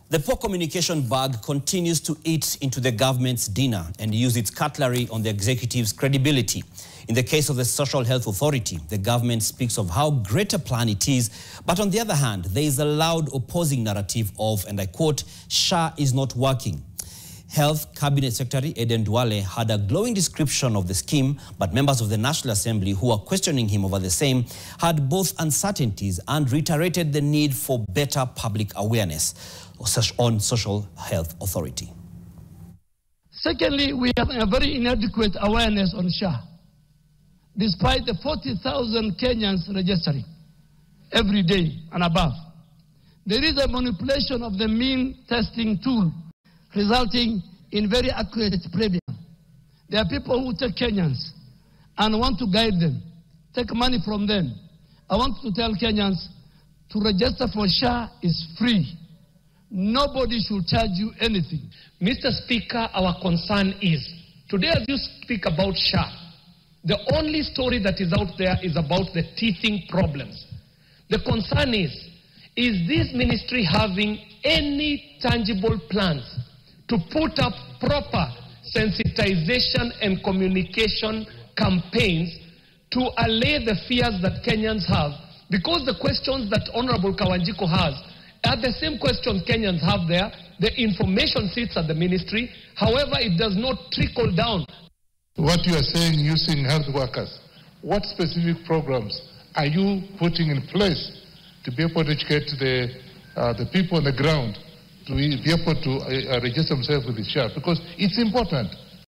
The poor communication bug continues to eat into the government's dinner and use its cutlery on the executive's credibility. In the case of the Social Health Authority, the government speaks of how great a plan it is, but on the other hand, there is a loud opposing narrative of, and I quote, SHA is not working. Health Cabinet Secretary Duale had a glowing description of the scheme, but members of the National Assembly who are questioning him over the same had both uncertainties and reiterated the need for better public awareness on Social Health Authority. Secondly, we have a very inadequate awareness on SHA. Despite the 40,000 Kenyans registering every day and above, there is a manipulation of the mean testing tool, resulting in very accurate premium. There are people who take Kenyans and want to guide them, take money from them. I want to tell Kenyans to register for SHA is free. Nobody should charge you anything. Mr. Speaker, our concern is, today as you speak about SHA, the only story that is out there is about the teething problems. The concern is this ministry having any tangible plans to put up proper sensitization and communication campaigns to allay the fears that Kenyans have? Because the questions that Honorable Kawanjiko has are the same questions Kenyans have there. The information sits at the ministry. However, it does not trickle down. What you are saying, using health workers, what specific programs are you putting in place to be able to educate the people on the ground to be able to register themselves with the SHA? Because it's important.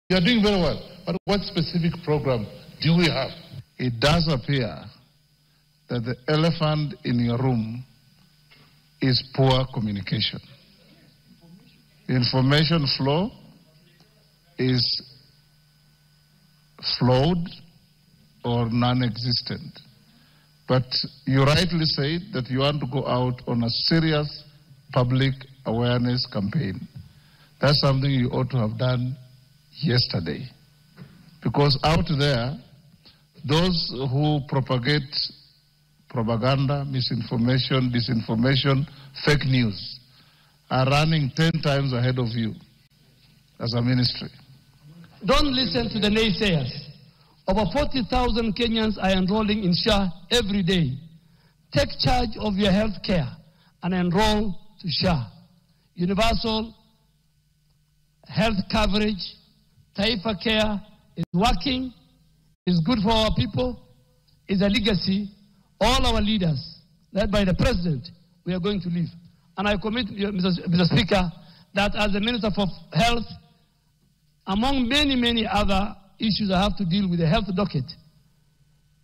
You are doing very well. But what specific program do we have? It does appear that the elephant in your room is poor communication. Information flow is flawed or non-existent. But you rightly said that you want to go out on a serious public awareness campaign. That's something you ought to have done yesterday. Because out there, those who propagate propaganda, misinformation, disinformation, fake news are running 10 times ahead of you as a ministry. Don't listen to the naysayers. Over 40,000 Kenyans are enrolling in SHA every day. Take charge of your health care and enroll to SHA. Universal health coverage, Taifa Care is working, is good for our people, is a legacy. All our leaders, led by the President, we are going to leave. And I commit, Mr. Speaker, that as the Minister for Health, among many, many other issues I have to deal with the health docket,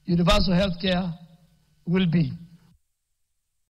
universal health care will be